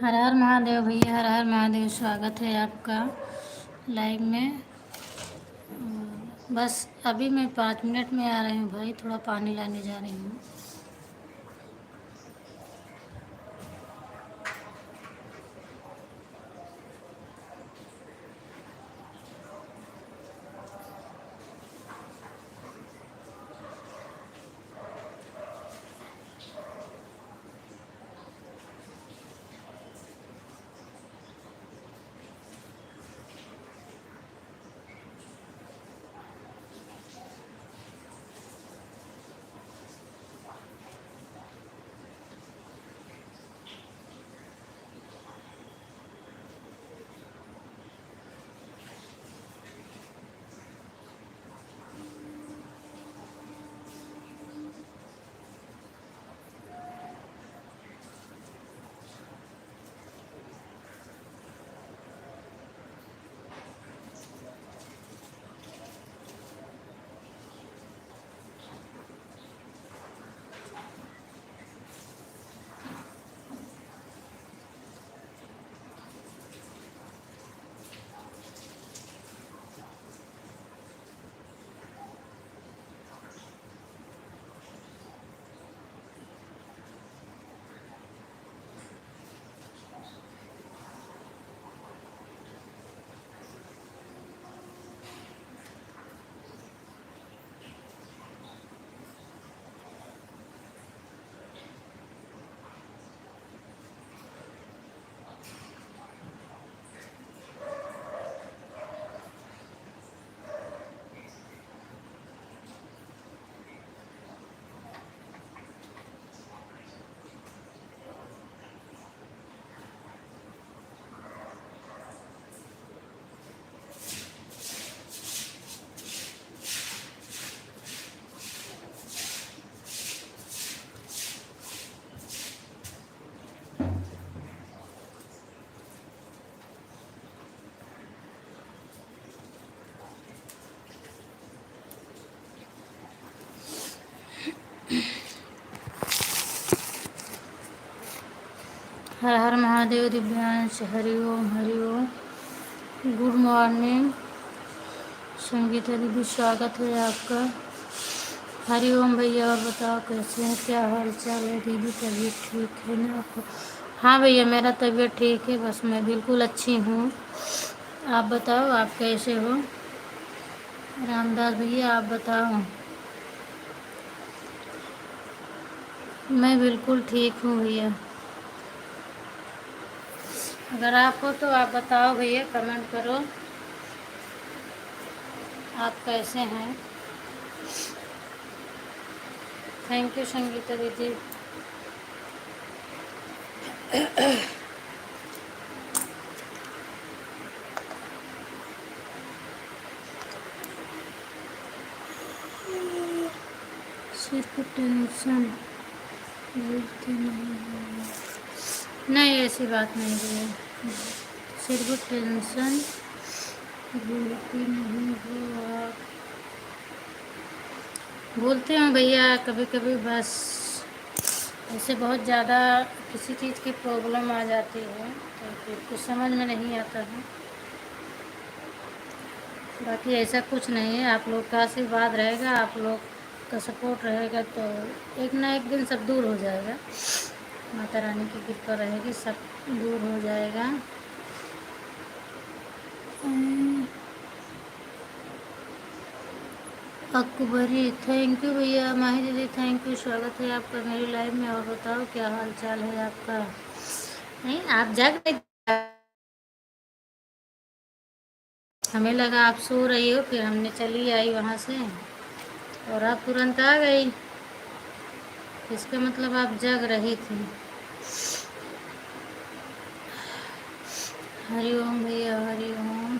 हर हर महादेव भैया, हर हर महादेव। स्वागत है आपका लाइव में। बस अभी मैं 5 मिनट में आ रही हूँ भाई, थोड़ा पानी लाने जा रही हूँ। हर हर महादेव। दिव्यांश हरिओम हरिओम। गुड मॉर्निंग संगीता दीदी, स्वागत है आपका। हरिओम भैया। और बताओ कैसे हैं, क्या हाल चाल है दीदी? तबीयत ठीक है ना आपको? हाँ भैया, मेरा तबीयत ठीक है, बस मैं बिल्कुल अच्छी हूँ। आप बताओ आप कैसे हो? रामदास भैया आप बताओ। मैं बिल्कुल ठीक हूँ भैया। अगर आप हो तो आप बताओ भैया, कमेंट करो आप कैसे हैं। थैंक यू संगीता दीदी। सिर्फ टेंशन बोलते नहीं, ऐसी बात नहीं है। सिर्फ टेंशन भूलती नहीं हो आप। बोलते हैं भैया कभी कभी बस ऐसे बहुत ज़्यादा किसी चीज़ की प्रॉब्लम आ जाती है तो फिर कुछ समझ में नहीं आता है। बाकी ऐसा कुछ नहीं है, आप लोग का आशीर्वाद रहेगा, आप लोग का सपोर्ट रहेगा तो एक ना एक दिन सब दूर हो जाएगा। माता रानी की कृपा रहेगी, सब दूर हो जाएगा। अकबरी थैंक यू भैया। माही दीदी थैंक यू, स्वागत है आपका मेरी लाइफ में। और बताओ क्या हाल चाल है आपका? नहीं आप जग रहे, हमें लगा आप सो रही हो, फिर हमने चली आई वहाँ से और आप तुरंत आ गई, इसका मतलब आप जग रही थी। हरिओम भैया हरिओम।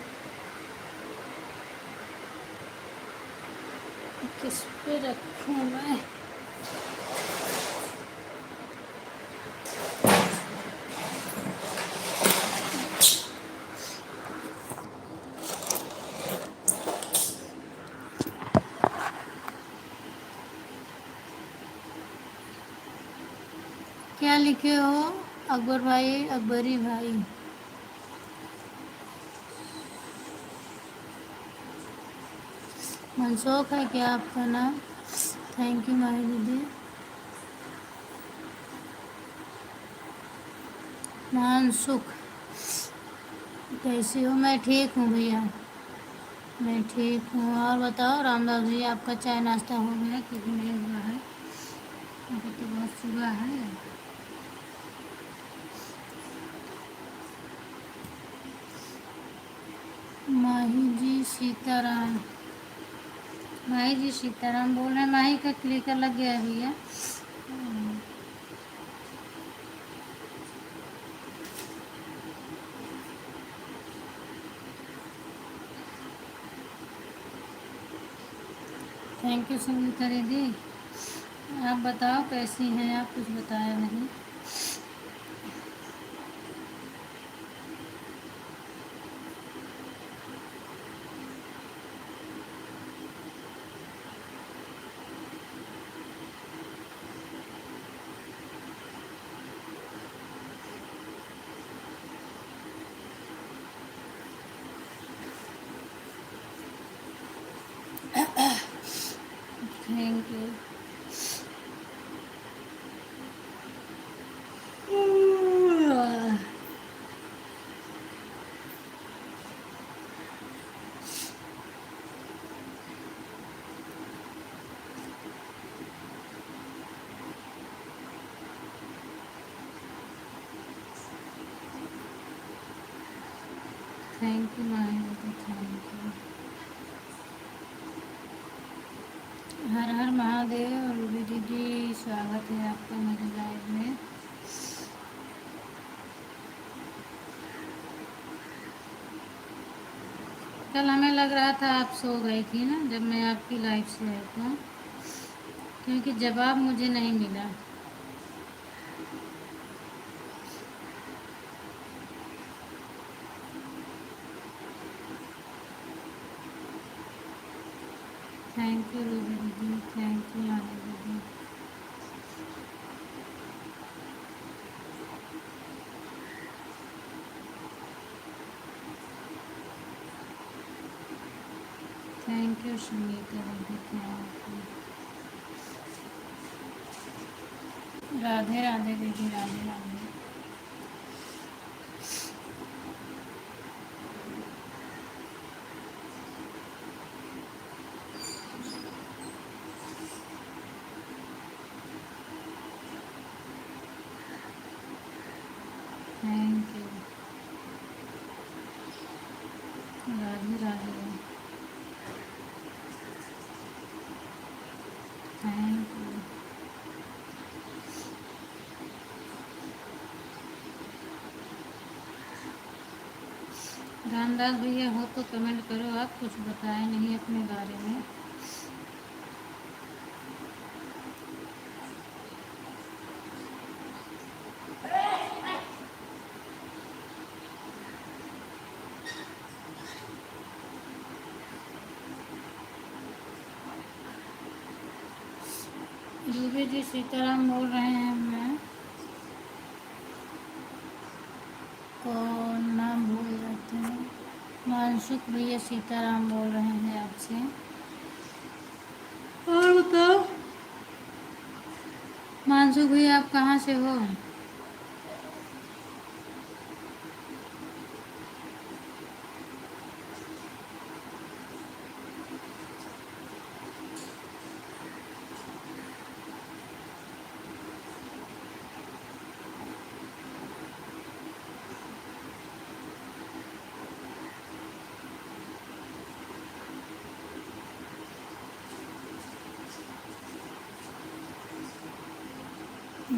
किस पे रखूँ मैं? क्या लिखे हो अकबर भाई, अकबरी भाई? मनसुख है क्या आपका नाम? थैंक यू माही दीदी। मनसुख कैसी हो? मैं ठीक हूँ भैया, मैं ठीक हूँ। और बताओ रामदास जी, आपका चाय नाश्ता हो गया कि नहीं हुआ है? अभी तो बहुत सुबह है। माही जी सीताराम, माही जी सीताराम बोल रहे हैं। माही का क्लिकर लग गया है भैया। थैंक यू संगीता दीदी। आप बताओ कैसी हैं आप? कुछ बताया नहीं। Thank you. Thank you Mahi दीदी, थैंक यू। हर हर महादेव। और रूबी दीदी स्वागत है आपका मेरे लाइव में। कल हमें लग रहा था आप सो गई थी ना जब मैं आपकी लाइफ से आई तो, क्योंकि जवाब मुझे नहीं मिला। थैंक यू रूबी दीदी, थैंक यू मानी दीदी। थैंक यू सुनीता दीदी, थैंक यू। राधे राधे दीदी, Radhe Radhe. Thank you. Radhe Radhe. Thank you. Ramdas भैया हो तो कमेंट करो, आप कुछ बताए नहीं अपने बारे में। दुबे जी सीताराम बोल रहे हैं। मैं कौन नाम भूल जाते हैं। मानसुख भैया सीताराम बोल रहे हैं आपसे। और बताओ मानसुख भैया, आप कहाँ से हो?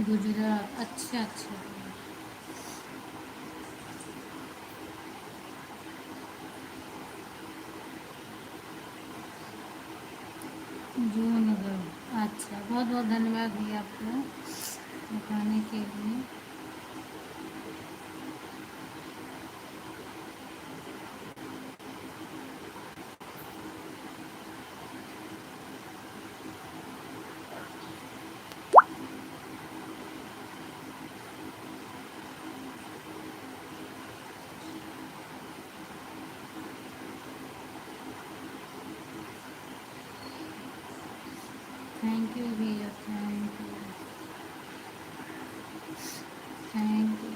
गुजरात, अच्छा अच्छा। जूनगढ़, अच्छा, बहुत बहुत धन्यवाद भैया आपको बताने के लिए। थैंक यू भैया, thank you, thank you,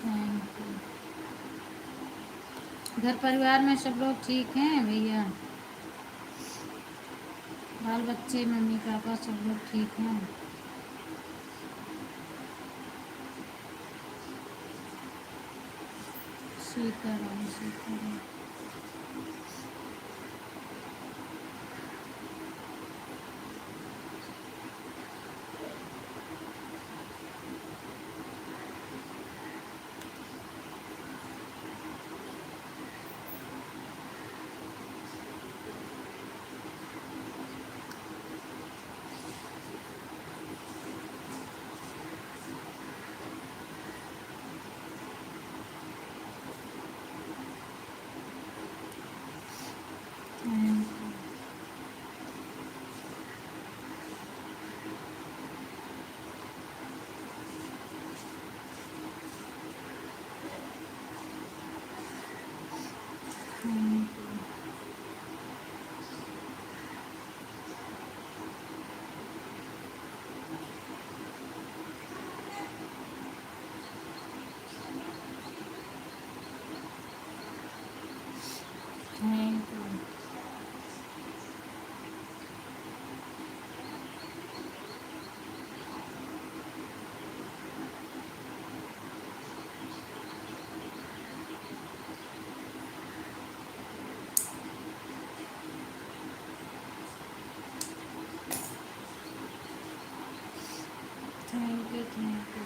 thank you. घर परिवार में सब लोग ठीक हैं भैया? बाल बच्चे, मम्मी पापा सब लोग ठीक हैं? Sitaram Sitaram. Thank you, thank you, thank you, thank you, thank you,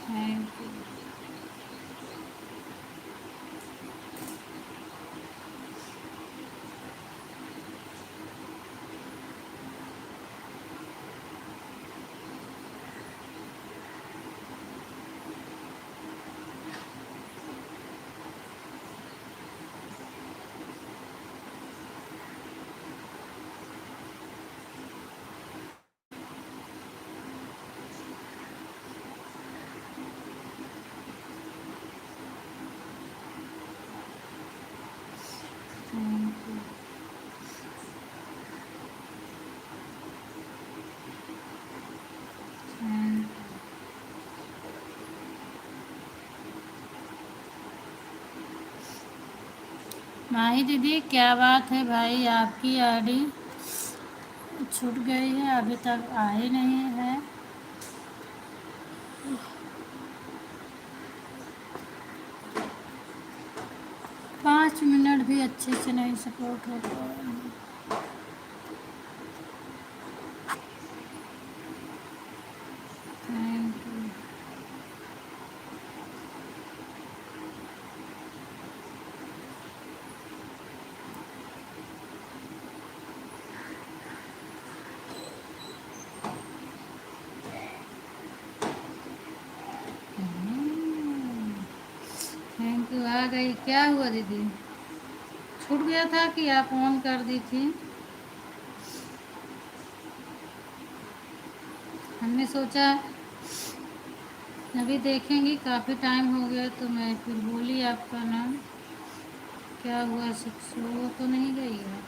thank you. Thank you, thank you. Mahi दीदी, क्या बात है भाई, आपकी आईडी छूट गई है, अभी तक आई नहीं है। 5 मिनट भी अच्छे से नहीं सपोर्ट हो पा रहा है। Thank you, thank you. आ गई। क्या हुआ दीदी? छूट गया था कि आप ऑन कर दी थी? हमने सोचा अभी देखेंगे, काफ़ी टाइम हो गया तो मैं फिर बोली आपका नाम। क्या हुआ, वो तो नहीं गई है?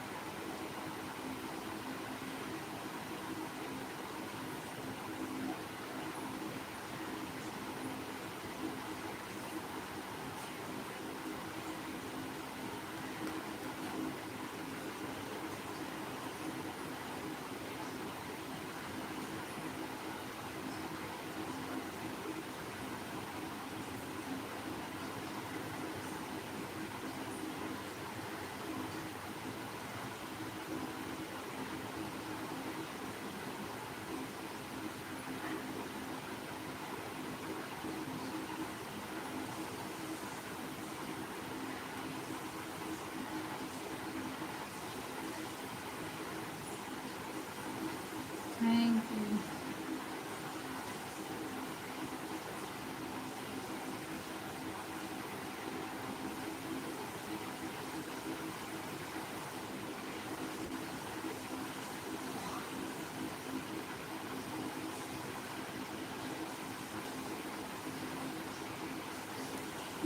Thank you.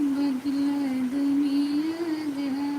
बदला दुनिया जहां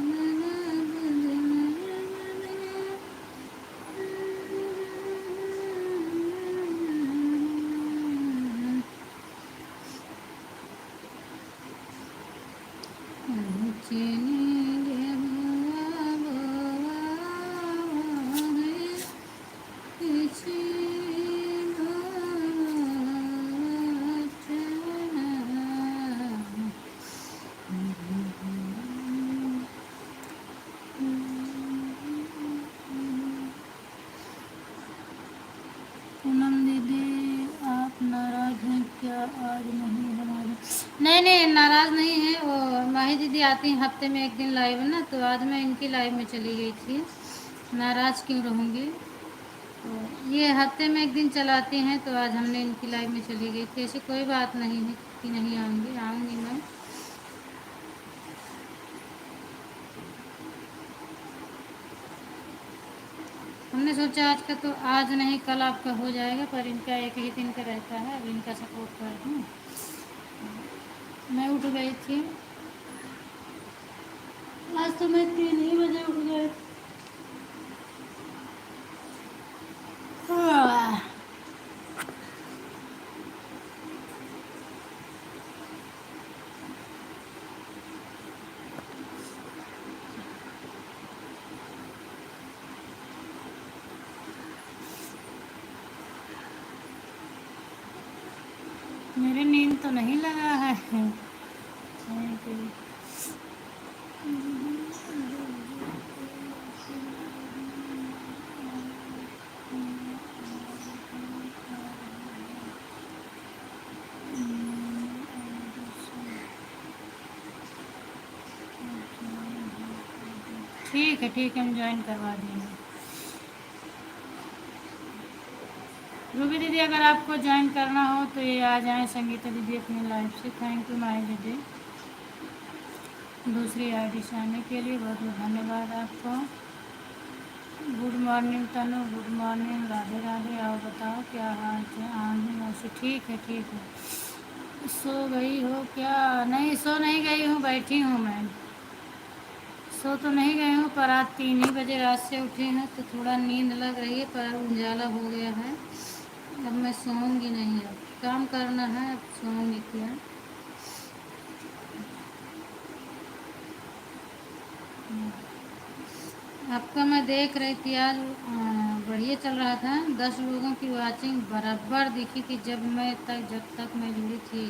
पूनम दीदी आप नाराज हैं क्या? आज नहीं हमारे। नहीं नहीं, नाराज नहीं है। वो माही दीदी आती हैं हफ्ते में एक दिन लाइव ना, तो आज मैं इनकी लाइव में चली गई थी। नाराज क्यों रहूँगी? तो ये हफ्ते में एक दिन चलाती हैं, तो आज हमने इनकी लाइव में चली गई थी। ऐसी कोई बात नहीं है कि नहीं आऊँगी, आऊँगी मैं। हमने सोचा आज का तो आज नहीं कल आपका हो जाएगा, पर इनका एक ही दिन का रहता है। अब इनका सपोर्ट कर दूँ। मैं उठ गई थी आज, तो मैं 3 ही बजे उठ गई। मेरे नींद तो नहीं लगा है। Thank you. ठीक है, हम ज्वाइन करवा देंगे। रूबी दीदी अगर आपको ज्वाइन करना हो तो ये आ जाएं संगीता दीदी अपनी लाइफ से। थैंक यू माही दीदी, दूसरी आईडी से आने के लिए बहुत बहुत धन्यवाद आपको। गुड मॉर्निंग तनु, गुड मॉर्निंग, राधे राधे। आओ बताओ क्या हाल है? आंधी मौसी ठीक है, ठीक है। सो गई हो क्या? नहीं, सो नहीं गई हूँ, बैठी हूँ मैं। सो तो नहीं गई हूँ, पर आज 3 ही बजे रात से उठी हूँ तो थोड़ा नींद लग रही है, पर उजाला हो गया है। अब मैं सोऊंगी नहीं, अब काम करना है, अब सोऊंगी क्या? आपका मैं देख रही थी आज, बढ़िया चल रहा था। 10 लोगों की वाचिंग बराबर दिखी थी जब तक मैं जुड़ी थी।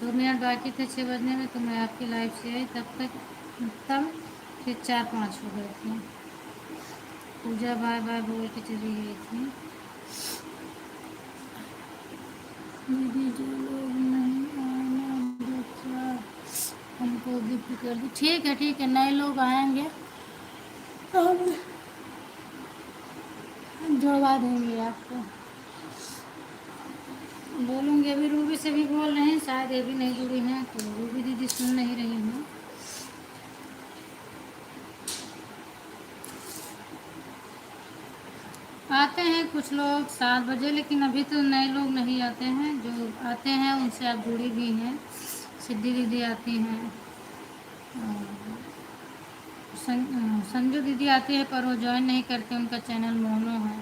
2 मिनट बाकी थे 6 बजने में, तो मैं आपकी लाइफ से आई तब फिर 4-5 हो गए थे। पूजा बाय बाय बोल के चली गई थी। दीदी जो लोग नहीं आना बचा हमको गिफ्ट कर दी। ठीक है, नए लोग आएंगे तो हम जुड़वा देंगे आपको। बोलूँगी। अभी रूबी से भी बोल रहे हैं, शायद ये भी नहीं जुड़ी हैं, तो रूबी दीदी सुन नहीं रही हैं। आते हैं कुछ लोग 7 बजे, लेकिन अभी तो नए लोग नहीं आते हैं। जो आते हैं उनसे आप जुड़ी भी हैं। सिद्धि दीदी आती हैं, संजू दीदी आती है, पर वो ज्वाइन नहीं करते, उनका चैनल मोनो है।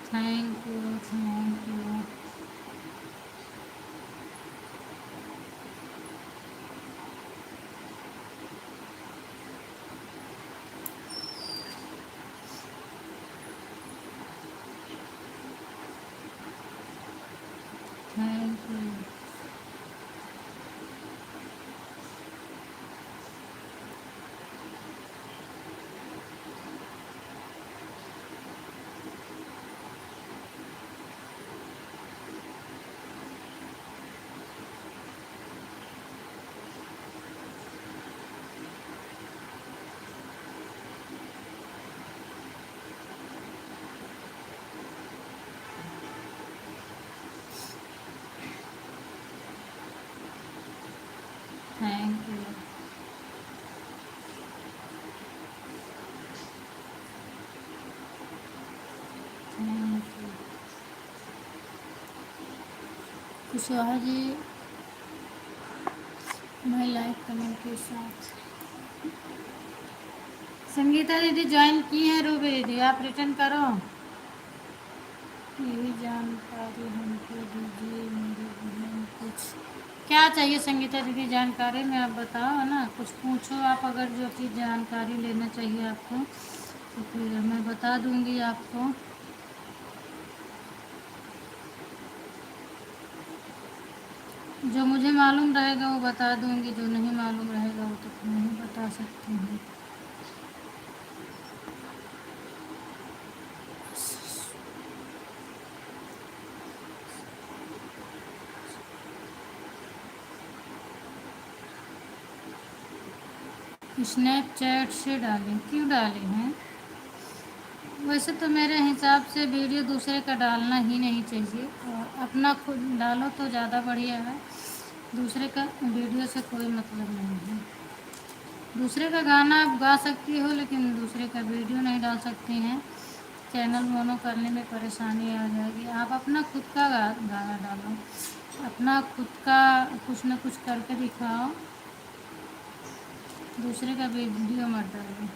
Thank you, thank you. Thank you. Thank you. Thank you. Kushwaha ji, मैं लाइक कमेंट के साथ। संगीता दीदी ज्वाइन की हैं। रूबी दीदी आप रिटर्न करो। यही जानकारी हमको दीजिए, मेरी बहन कुछ क्या चाहिए। संगीता दीदी जानकारी में आप बताओ, है ना, कुछ पूछो आप, अगर जो चीज़ जानकारी लेना चाहिए आपको तो फिर मैं बता दूंगी आपको। जो मुझे मालूम रहेगा वो बता दूंगी, जो नहीं मालूम रहेगा वो तो फिर नहीं बता सकती हूँ। स्नैपचैट से डालें? क्यों डाले हैं? वैसे तो मेरे हिसाब से वीडियो दूसरे का डालना ही नहीं चाहिए, और अपना खुद डालो तो ज़्यादा बढ़िया है। दूसरे का वीडियो से कोई मतलब नहीं है। दूसरे का गाना आप गा सकती हो, लेकिन दूसरे का वीडियो नहीं डाल सकती हैं। चैनल मोनो करने में परेशानी आ जाएगी। आप अपना खुद का गाना डालो, अपना खुद का कुछ ना कुछ करके दिखाओ, दूसरे का वीडियो मत डालो।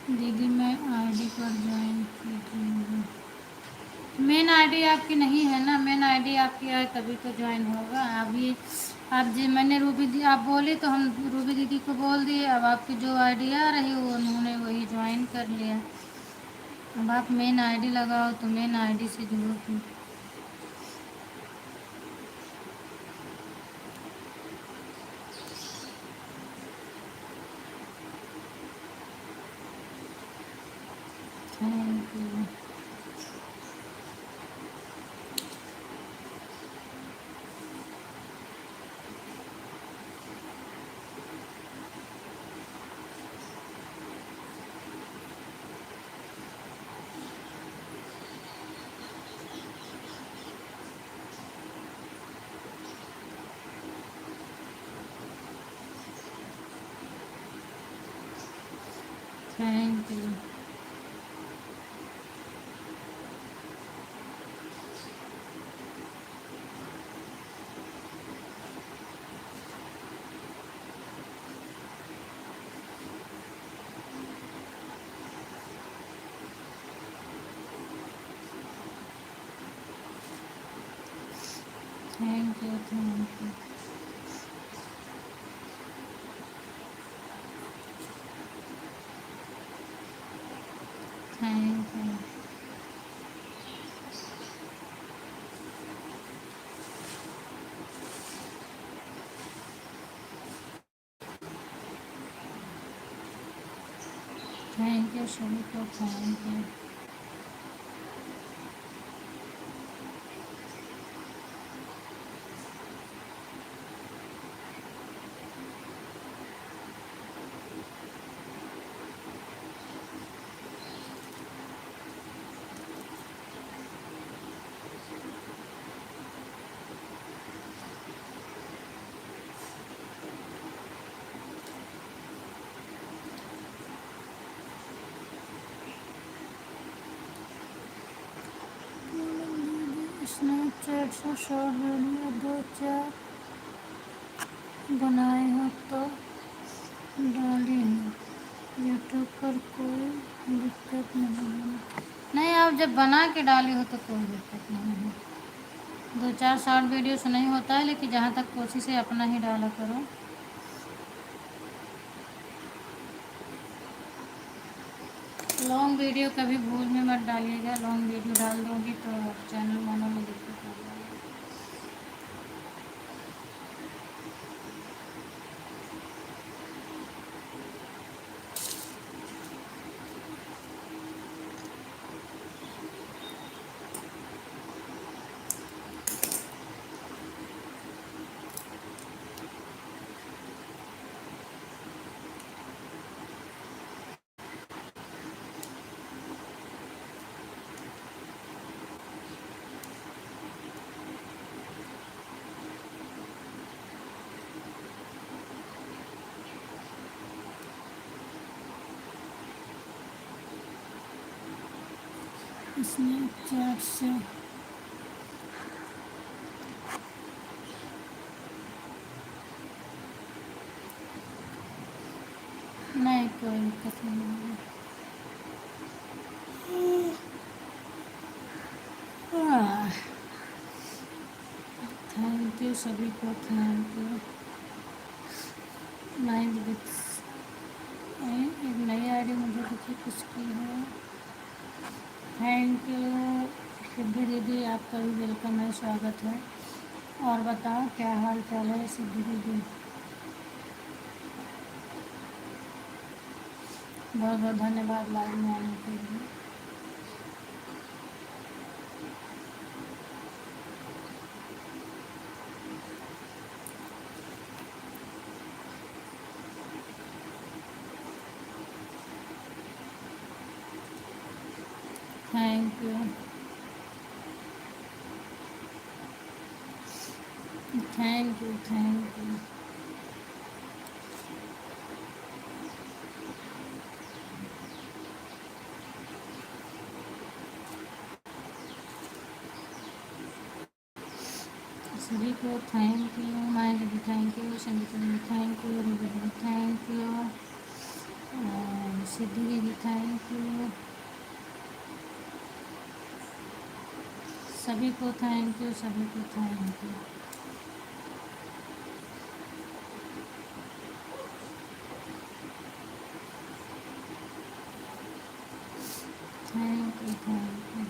दीदी मैं आईडी पर ज्वाइन कीजिए। मेन आईडी आपकी नहीं है ना, मेन आईडी आपकी है तभी तो ज्वाइन होगा। अभी आप जी मैंने रूबी दी आप बोली तो हम रूबी दीदी को बोल दिए। अब आपकी जो आईडी आ रही वो उन्होंने वही ज्वाइन कर लिया। अब आप मेन आईडी लगाओ तो मेन आईडी से जुड़ो फिर। Thank you. Thank you. Thank you thank you thank you thank you सभी को थैंक यू। स्नैपचैट से शॉर्ट वीडियो 2-4 बनाए हो तो डाली है यूट्यूब पर, कोई दिक्कत नहीं है। नहीं, आप जब बना के डाली हो तो कोई दिक्कत नहीं है। 2-4 शॉर्ट वीडियो से नहीं होता है, लेकिन जहाँ तक कोशिश है अपना ही डाला करो। लॉन्ग वीडियो कभी भूल में मत डालिएगा, लॉन्ग वीडियो डाल दोगी तो चैनल वालों में दिक्कत आ जाएगी। स्नैपचैट से नहीं, कोई दिक्कत नहीं है। थैंक यू सभी को थैंक यू। माइंड विथ एक नई आईडी मुझे देखिए किसकी है। थैंक यू सिद्धि दीदी, आपका भी वेलकम है, स्वागत है। और बताओ क्या हाल चाल है सिद्धि दीदी? बहुत बहुत धन्यवाद लाइव में आने के लिए। Thank you thank you thank you. सभी को थैंक यू। माइंड भी थैंक यू, संगीता भी थैंक यू, रूबी भी थैंक यू, सिद्धि भी थैंक यू। सभी को थैंक यू, सभी को thank you. Thank you thank you.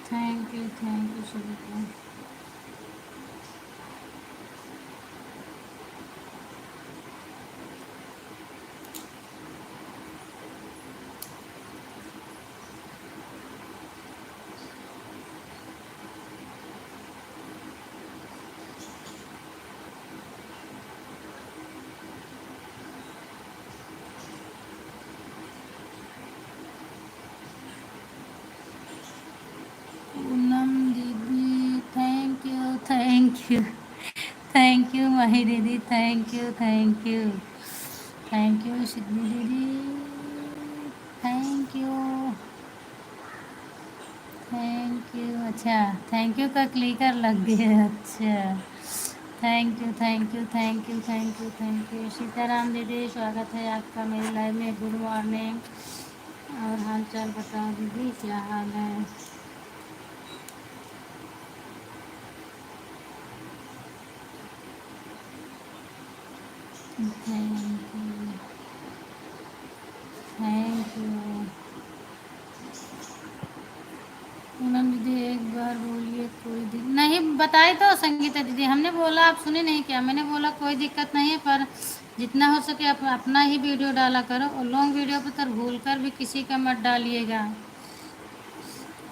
Thank you सभी को। पूनम दीदी thank you thank you thank you. Mahi दीदी thank you thank you thank you. Siddhi दीदी थैंक यू थैंक यू। अच्छा, थैंक यू का क्लिकर लग गया। अच्छा thank you, thank you, thank you, thank you, thank you. Sitaram दीदी, स्वागत है आपका मेरे लाइव में। Good morning. और हाल चाल बताओ दीदी, क्या हाल है? Thank you, thank you. Poonam दीदी एक बार बोलिए, कोई दिक्कत नहीं। बताई तो संगीता दीदी, हमने बोला, आप सुने नहीं क्या? मैंने बोला कोई दिक्कत नहीं है, पर जितना हो सके आप अपना ही वीडियो डाला करो, और लॉन्ग वीडियो पर तो भूल कर भी किसी का मत डालिएगा।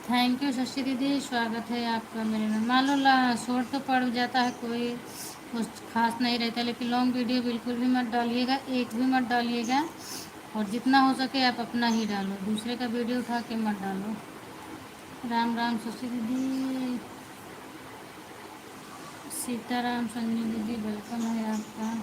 थैंक यू शशि दीदी, स्वागत है आपका मेरे में। मान लो शॉर्ट तो पड़ जाता है, कोई कुछ खास नहीं रहता, लेकिन लॉन्ग वीडियो बिल्कुल भी मत डालिएगा, एक भी मत डालिएगा। और जितना हो सके आप अपना ही डालो, दूसरे का वीडियो उठा के मत डालो। राम राम शशि दीदी। सीताराम संजू दीदी, वेलकम है आपका।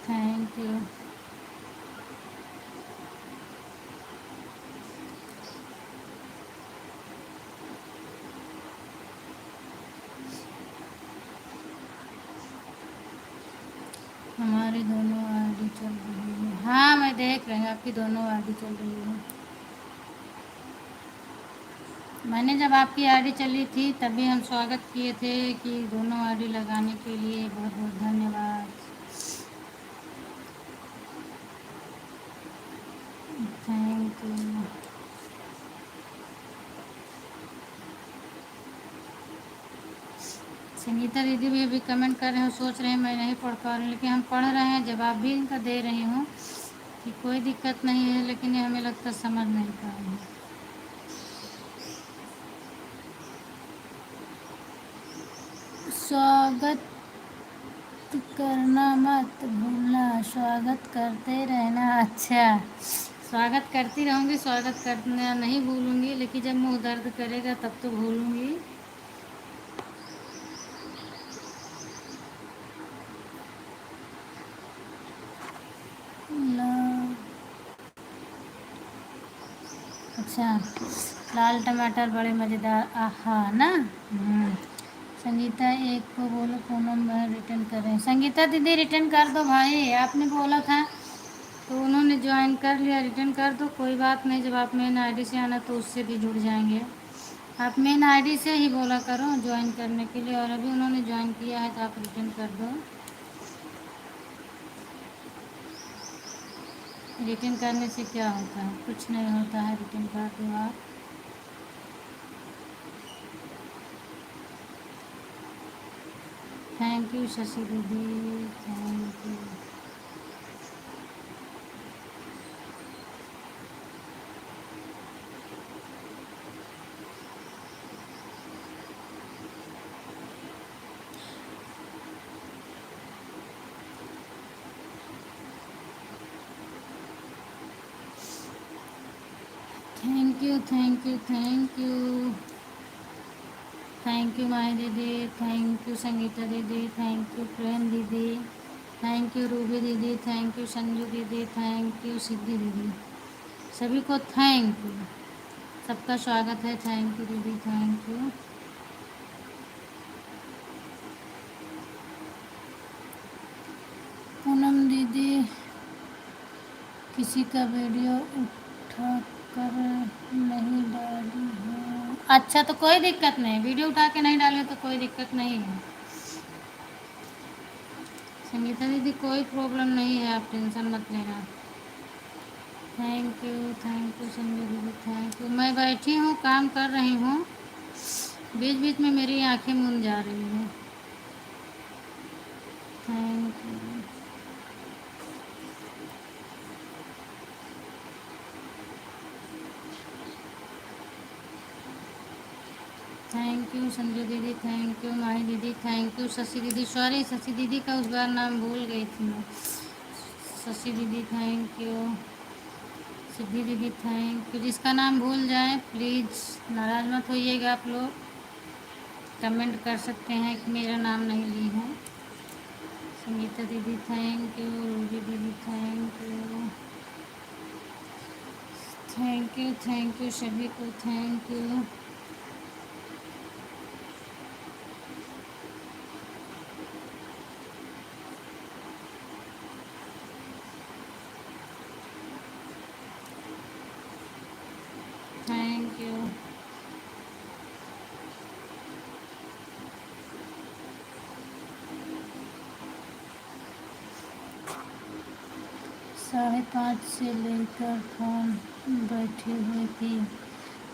Thank you. हमारी दोनों आईडी चल रही है। हाँ, मैं देख रही हूँ आपकी दोनों आईडी चल रही है। मैंने जब आपकी आईडी चली थी तभी हम स्वागत किए थे कि दोनों आईडी लगाने के लिए बहुत बहुत धन्यवाद। Thank you. संगीता दीदी भी अभी कमेंट कर रहे हो, सोच रहे हैं मैं नहीं पढ़ पा रही हूँ, लेकिन हम पढ़ रहे हैं, जवाब भी इनका दे रही हूँ कि कोई दिक्कत नहीं है, लेकिन ये हमें लगता है समझ नहीं पा रही है। स्वागत करना मत भूलना, स्वागत करते रहना। अच्छा, स्वागत करती रहूँगी, स्वागत करना नहीं भूलूंगी, लेकिन जब मुंह दर्द करेगा तब तो भूलूंगी। ला- अच्छा, लाल टमाटर बड़े मज़ेदार, आहा ना। संगीता एक को बोलो पूनम मैं रिटर्न कर रहे हैं। संगीता दीदी रिटर्न कर दो भाई, आपने बोला था तो उन्होंने ज्वाइन कर लिया, रिटर्न कर दो, कोई बात नहीं। जब आप मेन आईडी से आना तो उससे भी जुड़ जाएंगे। आप मेन आईडी से ही बोला करो ज्वाइन करने के लिए, और अभी उन्होंने ज्वाइन किया है तो आप रिटर्न कर दो। रिटर्न करने से क्या होता है? कुछ नहीं होता है, रिटर्न कर दो आप। थैंक यू शशि दीदी, thank you. Thank you, thank you, thank you. Thank you Mahi दीदी, थैंक यू संगीता दीदी, थैंक यू प्रेम दीदी, थैंक यू रूबी दीदी, थैंक यू संजू दीदी, थैंक यू सिद्धि दीदी। सभी को थैंक यू, सबका स्वागत है। थैंक यू दीदी, थैंक यू। पूनम दीदी किसी का वीडियो उठा कर नहीं डाली है। अच्छा, तो कोई दिक्कत नहीं, वीडियो उठा के नहीं डाले तो कोई दिक्कत नहीं है संगीता दीदी, कोई प्रॉब्लम नहीं है, आप टेंशन मत लेना। थैंक यू संजय दीदी, थैंक यू। मैं बैठी हूँ, काम कर रही हूँ, बीच बीच में मेरी आंखें मूंद जा रही हैं। Thank you. Thank you Sanju दीदी, थैंक यू माही दीदी, थैंक यू शशि दीदी। सॉरी शशि दीदी का उस बार नाम भूल गई थी मैं। शशि दीदी थैंक यू। सिद्धि दीदी थैंक यू। जिसका नाम भूल जाए प्लीज़ नाराज़ मत होइएगा आप लोग। कमेंट कर सकते हैं कि मेरा नाम नहीं ली है। संगीता दीदी थैंक यू, रूबी दीदी थैंक यू, थैंक यू सभी को थैंक यू। Thank you. 5:30 से लेकर फोन बैठी हुई थी,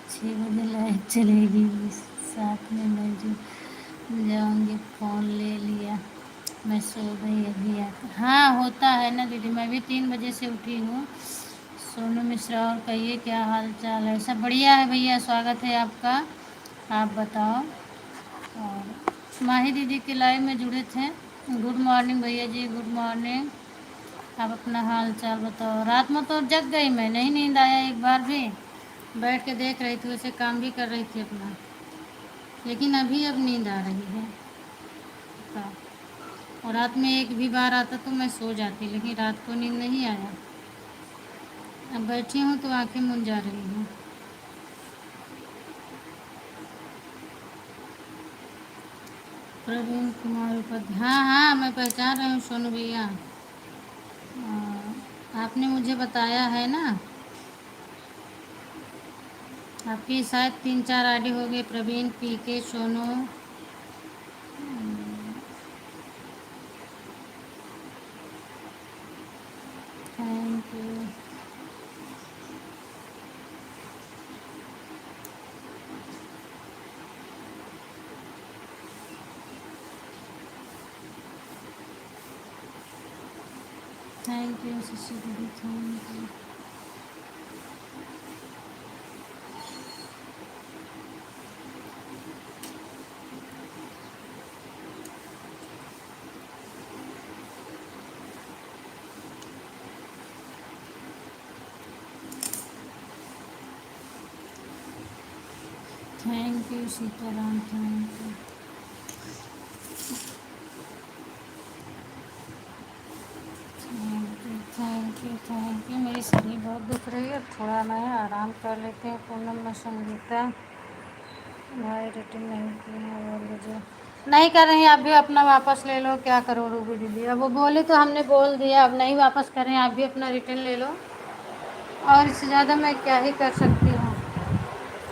6 बजे लाइट चलेगी, साथ में मैं जो जाऊँगी, फ़ोन ले लिया, मैं सो गई अभी आकर। हाँ होता है ना दीदी, मैं भी 3 बजे से उठी हूँ। सोनू मिश्रा, और कहिए क्या हाल चाल है? सब बढ़िया है भैया, स्वागत है आपका। आप बताओ। और माही दीदी के लाइव में जुड़े थे। गुड मॉर्निंग भैया जी, गुड मॉर्निंग। आप अपना हाल चाल बताओ। रात में तो जग गई मैं, नहीं नींद आया एक बार भी। बैठ के देख रही थी, वैसे काम भी कर रही थी अपना, लेकिन अभी अब नींद आ रही है। बताओ। और रात में एक भी बार आता तो मैं सो जाती, लेकिन रात को नींद नहीं आया। अब बैठी हूँ तो आंखें मूंद जा रही हैं। प्रवीण कुमार उपाध्याय, हाँ हाँ मैं पहचान रही हूँ सोनू भैया। आपने मुझे बताया है ना। आपकी शायद 3-4 आईडी हो गए, Praveen, PK, Sonu. Thank you. Thank you Shashi दीदी, thank you. Thank you Sitaram, thank you. Thank you. मेरी शरीर बहुत दुख रही है, थोड़ा मैं आराम कर लेते हैं। पूनम में संगीता भाई रिटर्न नहीं किए हैं, बोल दीजिए। नहीं कर रही हैं, आप भी अपना वापस ले लो। क्या करो रूबी दीदी, अब वो बोले तो हमने बोल दिया, अब नहीं वापस करें, आप भी अपना रिटर्न ले लो। और इससे ज़्यादा मैं क्या ही कर सकती हूँ।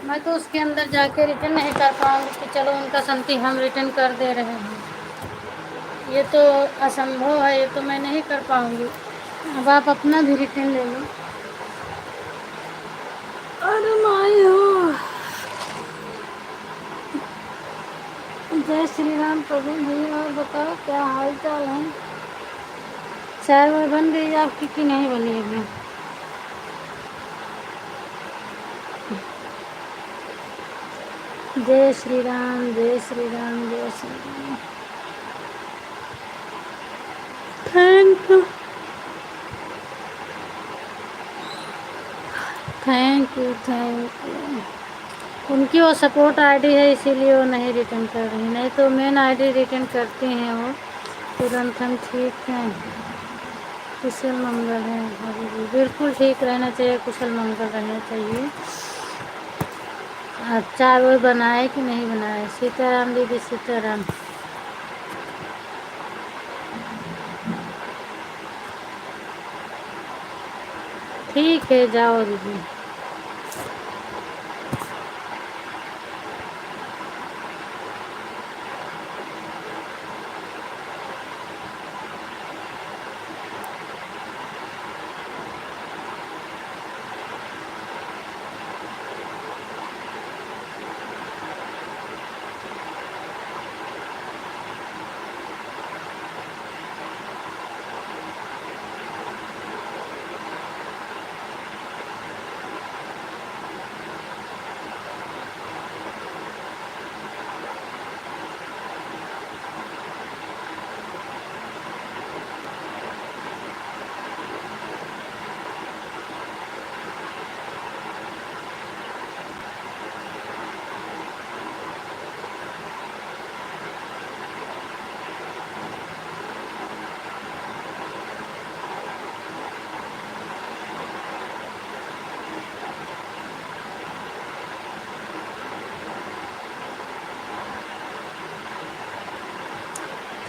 मैं तो उसके अंदर जाके रिटर्न नहीं कर पाऊँगी कि चलो उनका संगति हम रिटर्न कर दे रहे हैं। ये तो असंभव है, ये तो मैं नहीं कर पाऊँगी। अब आप अपना भी रिटर्न ले लो। अरे माई हो। जय श्री राम प्रवीण भैया, और बताओ क्या हाल चाल है? चाय वाय बन गई आपकी कि नहीं बनी अभी? जय श्री राम, जय श्री राम, जय Shri Ram. Thank you, thank you, thank you. उनकी वो सपोर्ट आईडी है, इसीलिए वो नहीं रिटर्न कर रही, नहीं तो मेन आईडी रिटर्न करती हैं वो तुरंत। हम ठीक हैं, कुशल मंगल है भाभी जी, बिल्कुल ठीक रहना चाहिए, कुशल मंगल रहना चाहिए। चाय वो बनाए कि नहीं बनाए? सीताराम दीदी, सीताराम। ठीक है, जाओ दीदी।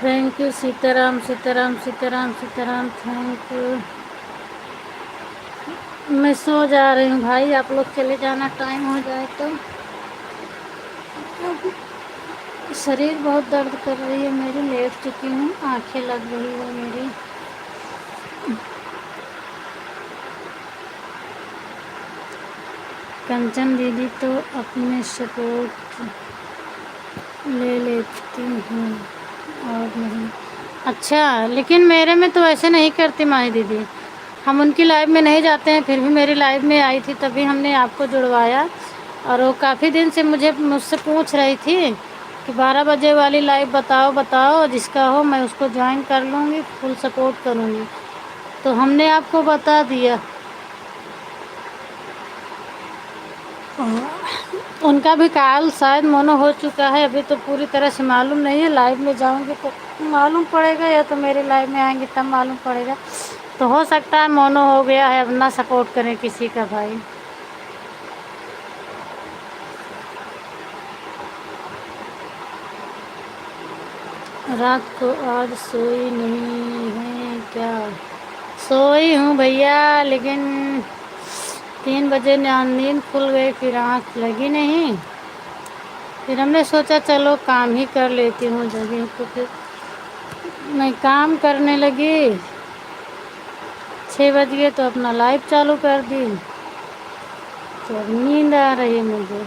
Thank you Sitaram Sitaram Sitaram Sitaram, thank you. मैं सो जा रही हूँ भाई, आप लोग चले जाना टाइम हो जाए तो। शरीर बहुत दर्द कर रही है मेरी, लेट चुकी हूँ, आंखें लग रही है मेरी। कंचन दीदी तो अपने सपोर्ट ले लेती हूँ और नहीं। अच्छा, लेकिन मेरे में तो ऐसे नहीं करती माही दीदी। हम उनकी लाइव में नहीं जाते हैं, फिर भी मेरी लाइव में आई थी, तभी हमने आपको जुड़वाया। और वो काफ़ी दिन से मुझसे पूछ रही थी कि 12 बजे वाली लाइव बताओ बताओ, जिसका हो मैं उसको ज्वाइन कर लूँगी, फुल सपोर्ट करूँगी। तो हमने आपको बता दिया। उनका भी काल शायद मोनो हो चुका है, अभी तो पूरी तरह से मालूम नहीं है। लाइव में जाऊंगी तो मालूम पड़ेगा, या तो मेरे लाइव में आएंगे तब मालूम पड़ेगा। तो हो सकता है मोनो हो गया है, अब ना सपोर्ट करें किसी का भाई। रात को आज सोई नहीं है क्या? सोई हूँ भैया, लेकिन 3 बजे नींद खुल गई, फिर आँख लगी नहीं। फिर हमने सोचा चलो काम ही कर लेती हूँ जगह, तो फिर मैं काम करने लगी। 6 बज गए तो अपना लाइव चालू कर दी, तो अब नींद आ रही है मुझे।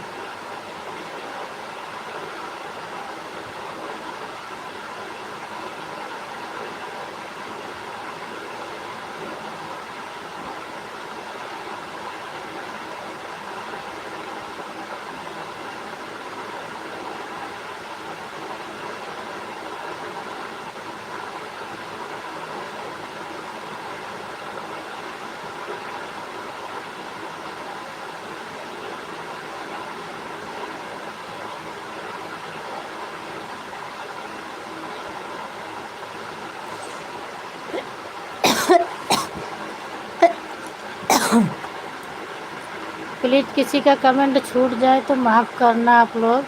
प्लीज़ किसी का कमेंट छूट जाए तो माफ़ करना आप लोग,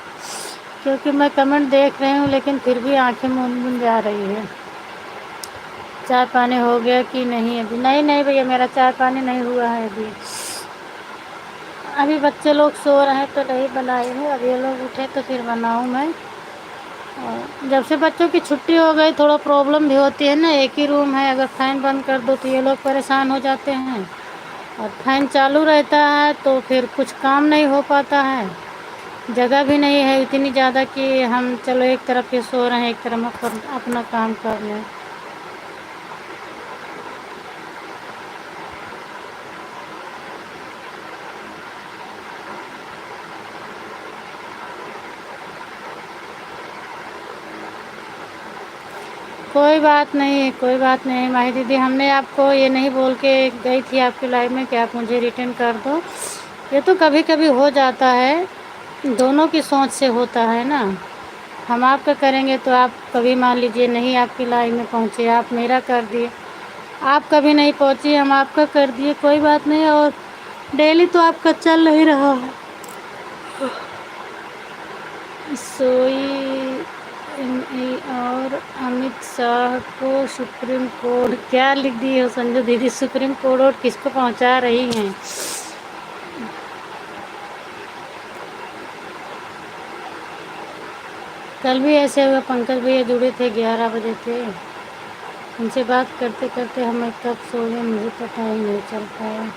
क्योंकि मैं कमेंट देख रही हूँ लेकिन फिर भी आंखें मूंद जा रही है। चाय पानी हो गया कि नहीं? अभी नहीं नहीं भैया, मेरा चाय पानी नहीं हुआ है अभी। अभी बच्चे लोग सो रहे हैं तो नहीं बनाई हूँ, अब ये लोग उठे तो फिर बनाऊँ मैं। और जब से बच्चों की छुट्टी हो गई थोड़ा प्रॉब्लम भी होती है ना, एक ही रूम है, अगर फ़ैन बंद कर दो तो ये लोग परेशान हो जाते हैं, और फैन चालू रहता है तो फिर कुछ काम नहीं हो पाता है। जगह भी नहीं है इतनी ज़्यादा कि हम चलो एक तरफ पे सो रहे हैं एक तरफ अपना काम कर लें। कोई बात नहीं है, कोई बात नहीं है माही दीदी, हमने आपको ये नहीं बोल के गई थी आपकी लाइव में कि आप मुझे रिटर्न कर दो। ये तो कभी कभी हो जाता है, दोनों की सोच से होता है ना। हम आपका करेंगे तो आप कभी मान लीजिए नहीं आपकी लाइव में पहुँचे, आप मेरा कर दिए। आप कभी नहीं पहुँची, हम आपका कर दिए, कोई बात नहीं। और डेली तो आपका चल नहीं रहा है। सोई और अमित शाह को सुप्रीम कोर्ट क्या लिख दी हो संजू दीदी? सुप्रीम कोर्ट और किसको पहुंचा रही हैं? कल भी ऐसे हुआ, पंकज भैया जुड़े थे 11 बजे थे, उनसे बात करते करते हमें कब सो गए मुझे पता ही नहीं चल पाया।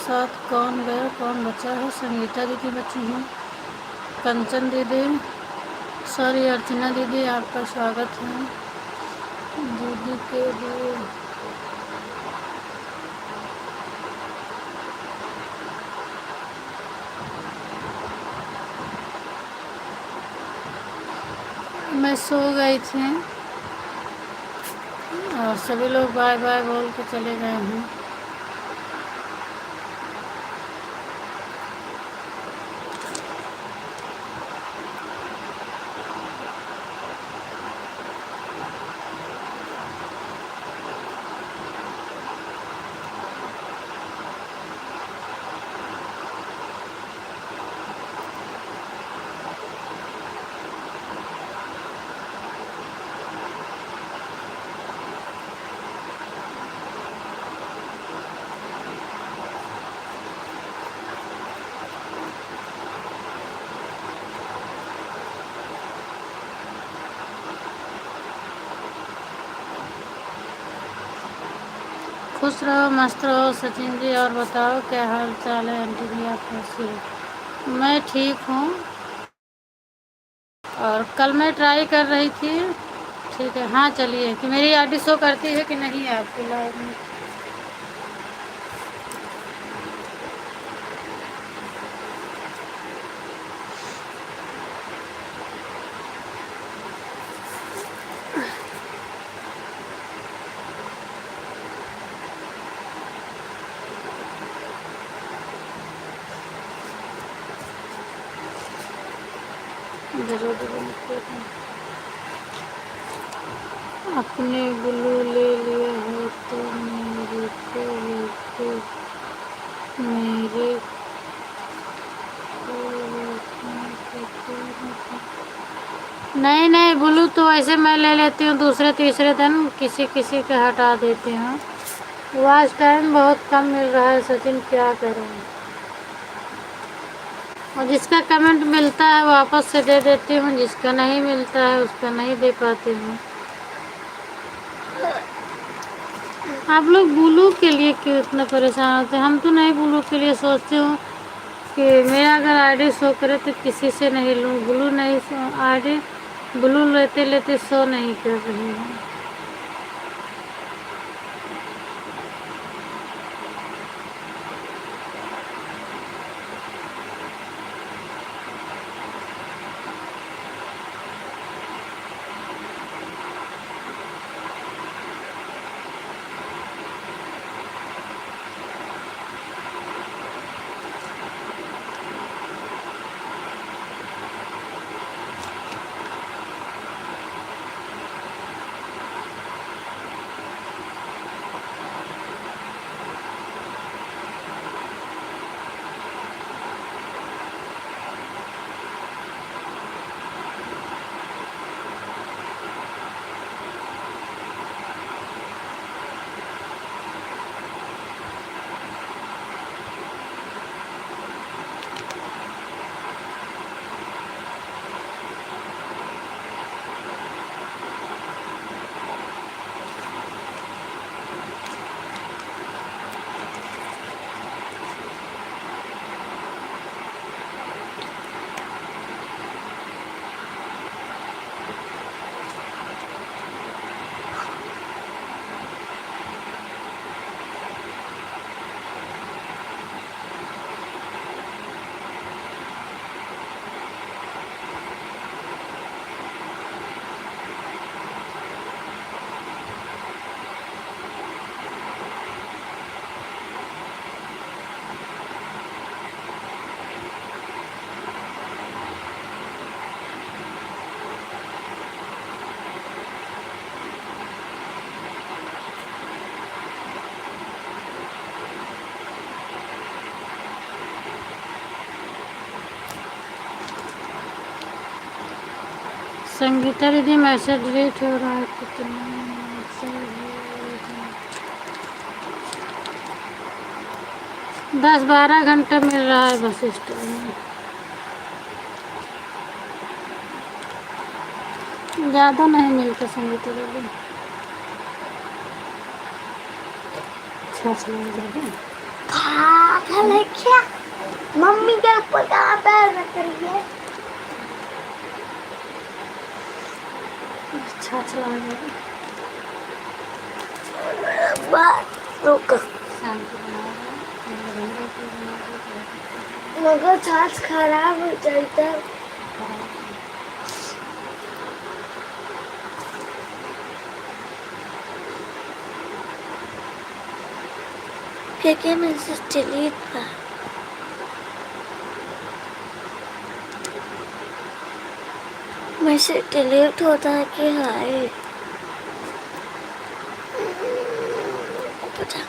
साथ कौन गया कौन बचा है? संगीता दीदी बची हैं, कंचन दीदी, सॉरी अर्चना दीदी, आपका स्वागत है दीदी के लिए। मैं सो गई थी और सभी लोग बाय बाय बोल के चले गए हैं। खुश रहो मस्त रहो सचिन जी। और बताओ क्या हाल चाल है आंटी जी, आप कैसी हो? मैं ठीक हूँ और कल मैं ट्राई कर रही थी। ठीक है, हाँ चलिए कि मेरी आईडी शो करती है कि नहीं है आपकी लाइव में? अपने ब्लू ले लिया है तो मेरे को मेरे नहीं नहीं, ब्लू तो वैसे मैं ले लेती हूँ दूसरे तीसरे दिन, किसी किसी के हटा देती हूँ। वॉच टाइम बहुत कम मिल रहा है सचिन, क्या करें? और जिसका कमेंट मिलता है वापस से दे देती हूँ, जिसका नहीं मिलता है उसका नहीं दे पाती हूँ। आप लोग ब्लू के लिए क्यों इतना परेशान होते हैं? हम तो नहीं ब्लू के लिए सोचती हूँ कि मेरा अगर आईडी शो करे तो किसी से नहीं लूँ। ब्लू नहीं, आईडी ब्लू लेते लेते शो नहीं कर रही है। संगीता दीदी मैसेज डिलीट हो रहा है कितना? 10-12 घंटा मिल रहा है बस स्टॉप में, ज़्यादा नहीं मिलता संगीता दीदी। 6 ज़्यादा खा ले क्या? मम्मी के ऊपर कहाँ पैर रख रही है? अच्छा चला गया। रुक, शांति बनाओ। मगर छाछ खराब हो जाता है। क्या मैसेज डिलीट था? मैसेज डिलीट होता है कि हाय पता।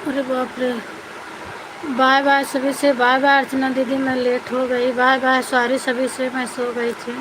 अरे बाप रे। बाय बाय सभी से, बाय बाय अर्चना दीदी, मैं लेट हो गई। बाय बाय, सॉरी सभी से, मैं सो गई थी।